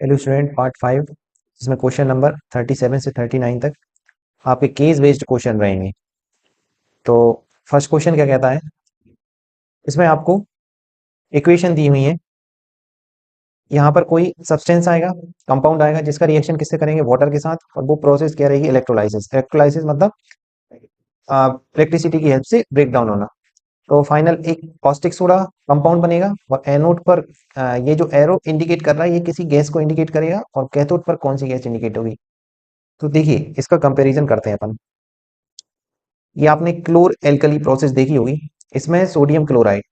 Hello student, part 5 जिसमें question number 37 से 39 तक आपके केस बेस्ड क्वेश्चन रहेंगे। तो फर्स्ट क्वेश्चन क्या कहता है, इसमें आपको इक्वेशन दी हुई है। यहाँ पर कोई सब्सटेंस आएगा, कंपाउंड आएगा, जिसका रिएक्शन किससे करेंगे, वाटर के साथ, और वो प्रोसेस क्या रहेगी, इलेक्ट्रोलाइसिस। इलेक्ट्रोलाइसिस मतलब इलेक्ट्रिसिटी की हेल्प से ब्रेक डाउन होना। तो फाइनल एक कॉस्टिक सोडा कंपाउंड बनेगा, और एनोड पर ये जो एरो इंडिकेट कर रहा है ये किसी गैस को इंडिकेट करेगा, और कैथोड पर कौन सी गैस इंडिकेट होगी। तो देखिए इसका कंपैरिजन करते हैं अपन। ये आपने क्लोर एल्कली प्रोसेस देखी होगी। इसमें सोडियम क्लोराइड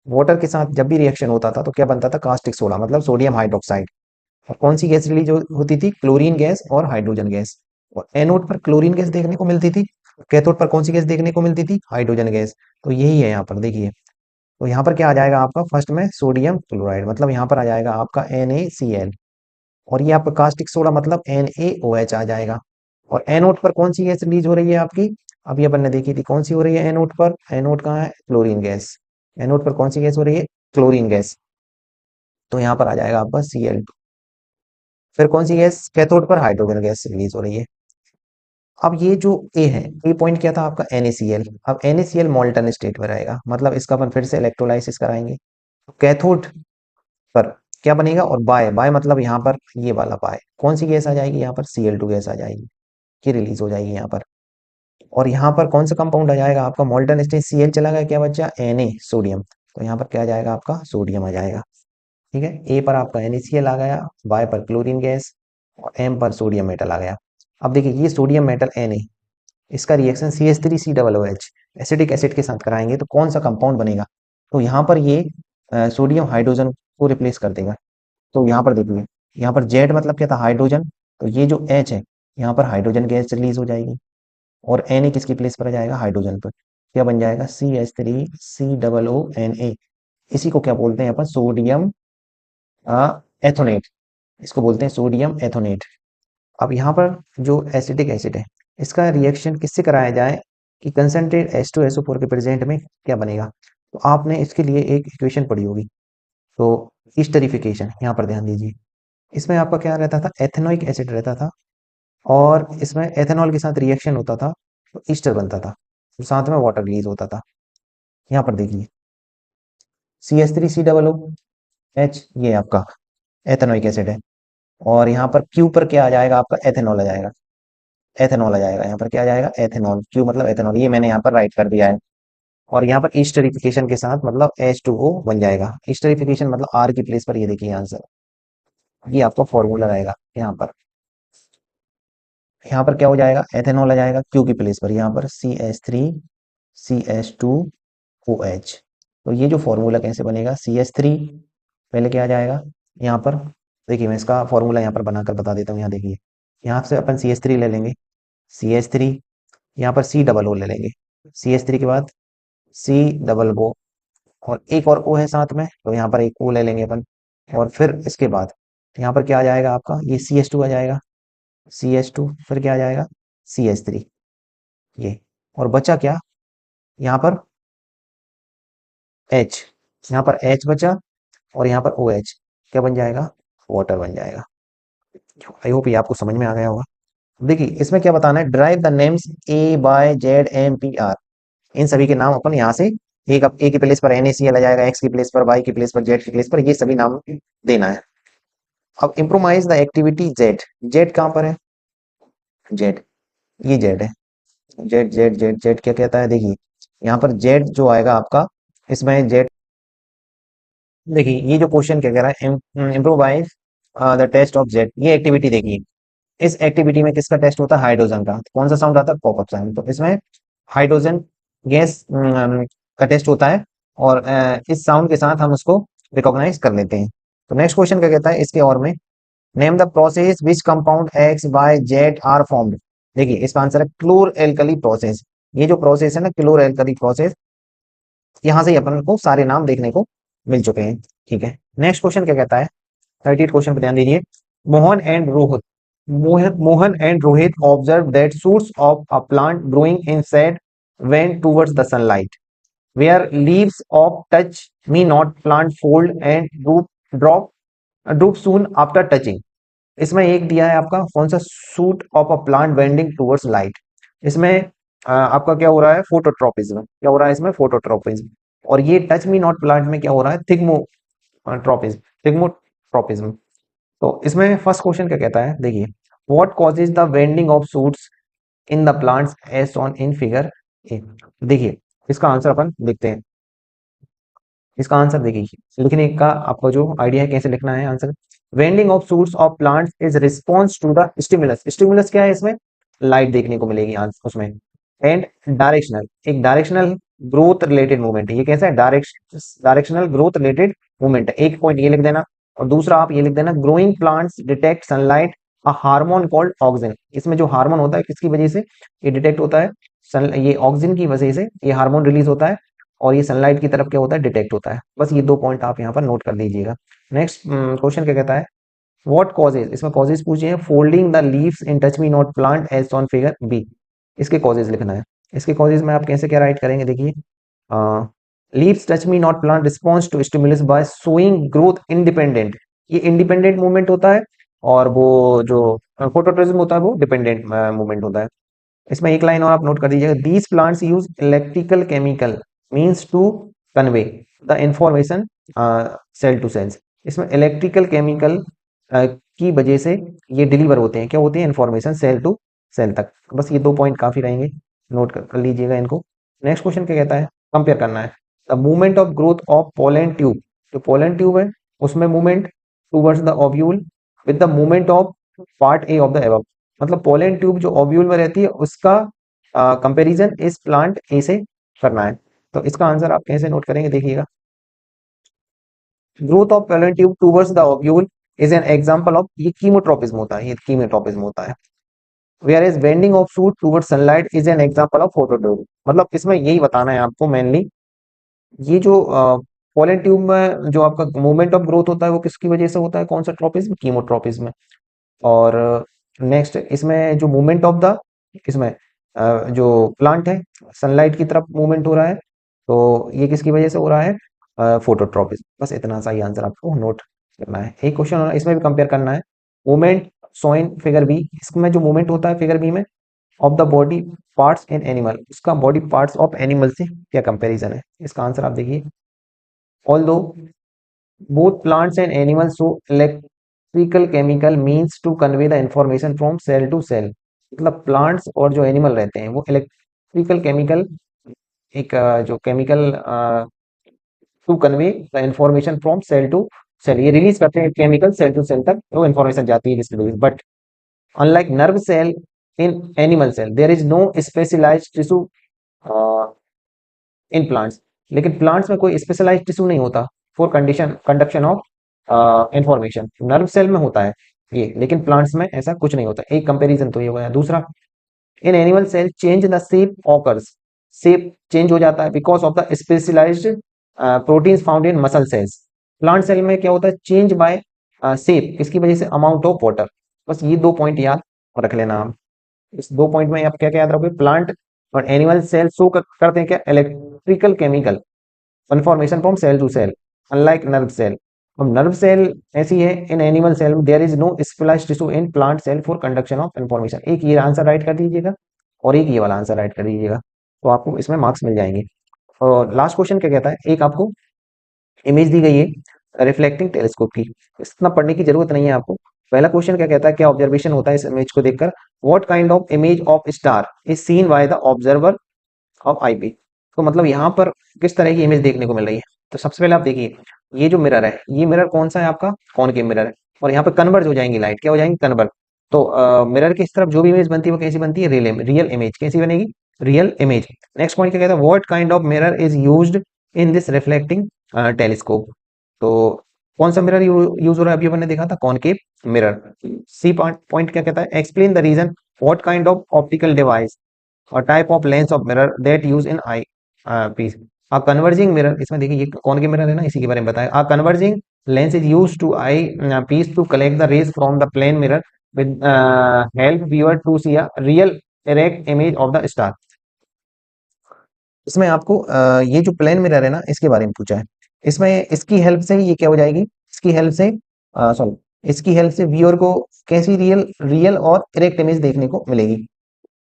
वाटर के साथ जब भी रिएक्शन होता था तो क्या बनता था, कास्टिक सोडा मतलब सोडियम हाइड्रोक्साइड। और कौन सी गैस रिलीज होती थी, क्लोरीन गैस और हाइड्रोजन गैस। और एनोड पर क्लोरीन गैस देखने को मिलती थी, कैथोड पर कौन सी गैस देखने को मिलती थी, हाइड्रोजन गैस। तो यही है यहाँ पर देखिए। तो यहाँ पर क्या आ जाएगा आपका, फर्स्ट में सोडियम क्लोराइड मतलब यहाँ पर आ जाएगा आपका NaCl। और ये आपका कास्टिक सोडा मतलब NaOH आ जाएगा। और एनोड पर कौन सी गैस रिलीज हो रही है आपकी, अभी अपन ने देखी थी कौन सी हो रही है एनोड पर। एनोड कहाँ है, क्लोरीन गैस। एनोड पर कौन सी गैस हो रही है, क्लोरीन गैस। तो यहाँ पर आ जाएगा आपका Cl2। फिर कौन सी गैस, कैथोड पर हाइड्रोजन गैस रिलीज हो रही है। अब ये जो ए है, ए पॉइंट क्या था आपका, NaCl। अब NaCl मॉल्टन स्टेट में रहेगा, मतलब इसका अपन फिर से इलेक्ट्रोलाइसिस कराएंगे। कैथोड पर क्या बनेगा, और बाय बाय मतलब यहाँ पर ये वाला बाय कौन सी गैस आ जाएगी, यहाँ पर Cl2 गैस आ जाएगी, ये रिलीज हो जाएगी यहाँ पर। और यहाँ पर कौन सा कंपाउंड आ जाएगा आपका, मॉल्टन स्टेट Cl चला गया, क्या बचा Na सोडियम। तो यहाँ पर क्या आ जाएगा आपका, सोडियम आ जाएगा। ठीक है, ए पर आपका NaCl आ गया, बाय पर क्लोरीन गैस, और एम पर सोडियम मेटल आ गया। अब देखिए ये सोडियम मेटल Na, इसका रिएक्शन CH3COOH एसिडिक एसिड के साथ कराएंगे तो कौन सा कंपाउंड बनेगा। तो यहाँ पर ये सोडियम हाइड्रोजन को रिप्लेस कर देगा। तो यहाँ पर देखिए, यहाँ पर जेड मतलब क्या था, हाइड्रोजन। तो ये जो H है, यहाँ पर हाइड्रोजन गैस रिलीज हो जाएगी। और Na किसकी प्लेस पर आ जाएगा, हाइड्रोजन पर। क्या बन जाएगा, CH3COONA। इसी को क्या बोलते हैं अपन, सोडियम एथोनेट। इसको बोलते हैं सोडियम एथोनेट। अब यहाँ पर जो एसिटिक एसिड है, इसका रिएक्शन किससे कराया जाए कि कंसंट्रेट H2SO4 के प्रेजेंट में क्या बनेगा। तो आपने इसके लिए एक इक्वेशन पढ़ी होगी। तो ईस्टरिफिकेशन, यहाँ पर ध्यान दीजिए। इसमें आपका क्या रहता था, एथेनोइक एसिड रहता था, और इसमें एथेनॉल के साथ रिएक्शन होता था तो ईस्टर बनता था, और साथ में वाटर रिलीज होता था। यहाँ पर देखिए CH3COOH, ये आपका एथेनोइक एसिड है। और यहाँ पर क्यू पर क्या आ जाएगा आपका, एथेनॉल आ जाएगा। एथेनॉल आ जाएगा, यहाँ पर क्या आ जाएगा, एथेनॉल। क्यू मतलब एथेनॉल, ये मैंने यहाँ पर राइट कर दिया है। और यहाँ पर ईस्टरिफिकेशन के साथ मतलब H2O बन जाएगा। ईस्टरिफिकेशन मतलब R की प्लेस पर, ये देखिए आंसर, ये आपका फॉर्मूला रहेगा यहाँ पर। यहाँ पर क्या हो जाएगा, एथेनॉल आ जाएगा क्यू की प्लेस पर, यहाँ पर CH3CH2OH। तो ये जो फॉर्मूला कैसे बनेगा, CH3 पहले क्या आ जाएगा, यहाँ पर देखिए मैं इसका फॉर्मूला यहाँ पर बनाकर बता देता हूँ। यहाँ देखिए, यहाँ से अपन CH3 ले लेंगे, CH3, यहाँ पर C डबल O ले लेंगे, CH3 के बाद C डबल O, और एक और O है साथ में, तो यहाँ पर एक O ले लेंगे अपन। और फिर इसके बाद यहाँ पर क्या आ जाएगा आपका, ये CH2 आ जाएगा, CH2, फिर क्या आ जाएगा, CH3, ये। और बचा क्या, यहाँ पर H, यहाँ पर H बचा, और यहाँ पर OH, क्या बन जाएगा, वाटर बन जाएगा। आई होप ये आपको समझ में आ गया होगा। देखिए इसमें क्या बताना है, drive the names AY ZMPR। इन सभी के नाम अपन यहाँ से, एक ए की प्लेस पर NaCl आ जाएगा, X की प्लेस पर, Y की प्लेस पर, Z की प्लेस पर, ये सभी नाम देना है। अब इम्प्रोमाइज द एक्टिविटी Z। Z कहाँ पर है, Z, ये Z है। Z क्या कहता है, देखिए यहाँ पर Z जो आएगा आपका, इसमें Z, देखिए ये जो क्वेश्चन क्या कह रहा है, improvise the test of Z, ये एक्टिविटी देखिए। इस एक्टिविटी में किसका टेस्ट होता है, हाइड्रोजन का। तो कौन सा साउंड आता है, पॉपअप साउंड। तो इसमें हाइड्रोजन गैस का टेस्ट होता है, और इस साउंड के साथ हम उसको रिकॉग्नाइज कर लेते हैं। तो नेक्स्ट क्वेश्चन क्या कहता है इसके और में, name the process which compound X, Y, Z are formed. देखिए इसका आंसर है क्लोर एल्कली प्रोसेस। ये जो प्रोसेस है ना, क्लोर एल्कली प्रोसेस, यहाँ से ही अपन को सारे नाम देखने को मिल चुके हैं। ठीक है, नेक्स्ट क्वेश्चन क्या कहता है, 38 क्वेश्चन पे ध्यान दीजिए। Mohan and Rohit, Mohan and Rohit observe that shoots of a plant growing in shade went towards the sunlight, where leaves of touch me not plant fold and droop soon after touching. इसमें एक दिया है आपका कौन सा, suit of a plant bending towards light. इसमें आपका क्या हो रहा है, फोटोट्रोपिज्म, क्या हो रहा है इसमें, फोटोट्रोपिज्म। और ये टच मी नॉट प्लांट में क्या हो रहा है, थिग्मोट्रोपिज्म, थिग्मोट्रोपिज्म। तो इसमें फर्स्ट क्वेश्चन क्या कहता है, देखिए, what causes the bending of shoots in the plants as shown in figure A. देखिए, इसका आंसर अपन देखते हैं। इसका आंसर देखिए, लिखने का आपका जो आइडिया है कैसे लिखना है answer. Bending of shoots of plants is response to the stimulus. Stimulus क्या है इसमें, लाइट देखने को मिलेगी आंसर उसमें। एंड डायरेक्शनल, एक डायरेक्शनल ग्रोथ रिलेटेड मूवमेंट है। ये कैसा है, डायरेक्शनल ग्रोथ रिलेटेड मूवमेंट है। एक पॉइंट ये लिख देना, और दूसरा आप ये लिख देना, growing plants detect sunlight a hormone called auxin. इसमें जो हार्मोन होता है किसकी वजह से ये डिटेक्ट होता है, ये ऑक्सिन की वजह से ये हार्मोन रिलीज होता है, और ये सनलाइट की तरफ क्या होता है, डिटेक्ट होता है। बस ये दो पॉइंट आप यहाँ पर नोट कर दीजिएगा। नेक्स्ट क्वेश्चन क्या कहता है, व्हाट कॉजेज, इसमें कॉजेज पूछे हैं, folding the leaves in touch me not plant as on figure B. इसके कॉजेज लिखना है। इसके कॉजेज में आप कैसे क्या राइट करेंगे, देखिए, leaves touch me not plant response to stimulus by showing growth independent. ये इंडिपेंडेंट मूवमेंट होता है, और वो जो फोटोट्रोपिज्म होता है वो डिपेंडेंट मूवमेंट होता है। इसमें एक लाइन और आप नोट कर दीजिएगा, these plants use electrical chemical means to convey the information cell to cells. इसमें इलेक्ट्रिकल केमिकल की वजह से ये डिलीवर होते हैं, क्या होते हैं, इंफॉर्मेशन सेल टू सेल तक। बस ये दो पॉइंट काफी रहेंगे, नोट कर लीजिएगा इनको। नेक्स्ट क्वेश्चन क्या कहता है, कंपेयर करना है the movement of growth of pollen tube. जो पोलन ट्यूब है उसमें movement towards the ovule with the movement of part A of the above. मतलब पोलन ट्यूब जो ओव्यूल में रहती है उसका कंपैरिजन इस प्लांट ए से करना है। तो इसका आंसर आप कैसे नोट करेंगे, देखिएगा, growth of pollen tube towards the ovule is an example of, ये कीमोट्रोपिज्म होता है, ये कीमोट्रोपिज्म होता है। Where is bending of shoot towards sunlight is an example of phototropism. मतलब इसमें यही बताना है आपको मेनली, ये जो पोलन ट्यूब में जो आपका मूवमेंट ऑफ ग्रोथ होता है वो किसकी वजह से होता है, कौन सा ट्रोपिज्म, कीमोट्रोपिज्म। और नेक्स्ट इसमें जो मूवमेंट ऑफ द, इसमें जो प्लांट है सनलाइट की तरफ मूवमेंट हो रहा है, तो ये किसकी वजह से हो रहा है, फोटोट्रोपिज्म। बस इतना सा ही आंसर आपको नोट करना है। एक क्वेश्चन इसमें भी कंपेयर करना है, मूवमेंट सोइन फिगर बी। इसमें जो मूवमेंट होता है फिगर बी में of the body parts in animal, उसका बॉडी पार्ट्स ऑफ एनिमल से क्या कंपैरिजन है। इसका आंसर आप देखिए, although both plants and animals show electrical chemical means to convey the information from cell to cell। मतलब plants और जो एनिमल रहते हैं वो इलेक्ट्रिकल केमिकल, एक जो chemical to convey the information from cell to cell, ये रिलीज करते हैं केमिकल सेल टू सेल तक वो इंफॉर्मेशन जाती है जिसके, but unlike nerve cell in animal cell there is no specialised tissue in plants. लेकिन प्लांट्स में कोई स्पेशलाइज्ड टिश्यू नहीं होता for condition conduction of information, nerve cell में होता है ये, लेकिन प्लांट्स में ऐसा कुछ नहीं होता। एक कंपैरिजन तो ये हो गया। दूसरा, in animal cell change the shape occurs, shape change हो जाता है because of the specialised proteins found in muscle cells. Plant cell में क्या होता है, चेंज बाय शेप, किसकी वजह से, अमाउंट ऑफ वाटर। बस ये दो पॉइंट याद रख लेना आप। इस दो पॉइंट में आप क्या क्या याद रखोगे, प्लांट और एनिमल सेल शो करते हैं क्या, electrical chemical conformation from cell to cell, unlike nerve cell. अब नर्व सेल ऐसी है, in animal cell there is no specialised tissue in plant cell for conduction of information. एक ये answer right कर दीजिएगा, और एक ये वाला आंसर राइट कर दीजिएगा, तो आपको इसमें मार्क्स मिल जाएंगे। और लास्ट क्वेश्चन क्या कहता है, एक आपको इमेज दी गई है रिफ्लेक्टिंग टेलीस्कोप की, इतना पढ़ने की जरूरत नहीं है आपको। पहला क्वेश्चन क्या कहता है, क्या ऑब्जर्वेशन होता है इस इमेज को देखकर, what kind of image of star is seen by the observer of IP. तो मतलब यहाँ पर किस तरह की इमेज देखने को मिल रही है। तो सबसे पहले आप देखिए, ये जो मिरर है, ये मिरर कौन सा है आपका, कॉनकेव मिरर है, और यहाँ पे कन्वर्ज हो जाएंगी लाइट, क्या हो जाएंगी, कन्वर्ज। तो मिरर की इस तरफ जो भी इमेज बनती है वो कैसी बनती है, रियल इमेज। कैसी बनेगी, रियल इमेज। नेक्स्ट पॉइंट क्या कहता है, what kind of mirror is used in this reflecting telescope. तो कौन सा मिरर यूज हो रहा है, अभी अपन ने देखा था कॉनकेव मिरर। सी पॉइंट क्या कहता है, explain the reason what kind of optical device और type of lens of mirror that use in eyepiece. A converging mirror, इसमें देखिए ये कौन के मिरर है ना, इसी के बारे में बताया। A converging lens is use to eyepiece to collect the rays from the plane mirror with help viewer to see a real direct image of the star. इसमें आपको ये जो प्लेन मिरर है ना इसके बारे में पूछा है। इसमें इसकी हेल्प से ये क्या हो जाएगी, इसकी हेल्प से, सॉरी, इसकी हेल्प से व्यूअर को कैसी रियल रियल और इरेक्ट इमेज देखने को मिलेगी।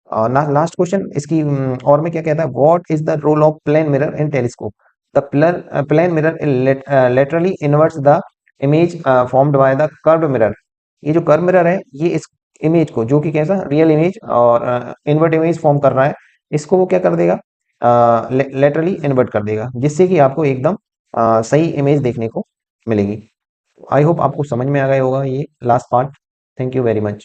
और लास्ट क्वेश्चन इसकी और में क्या कहता है, what is the role of plane mirror in telescope. The plane mirror laterally inverts the image formed by the curved mirror. ये जो कर्व मिरर है ये इस इमेज को, जो कि कैसा रियल इमेज और इन्वर्ट इमेज फॉर्म कर रहा है, इसको वो क्या कर देगा, लेटरली इन्वर्ट कर देगा, जिससे कि आपको एकदम सही इमेज देखने को मिलेगी। आई होप आपको समझ में आ गया होगा ये last part. Thank you very much.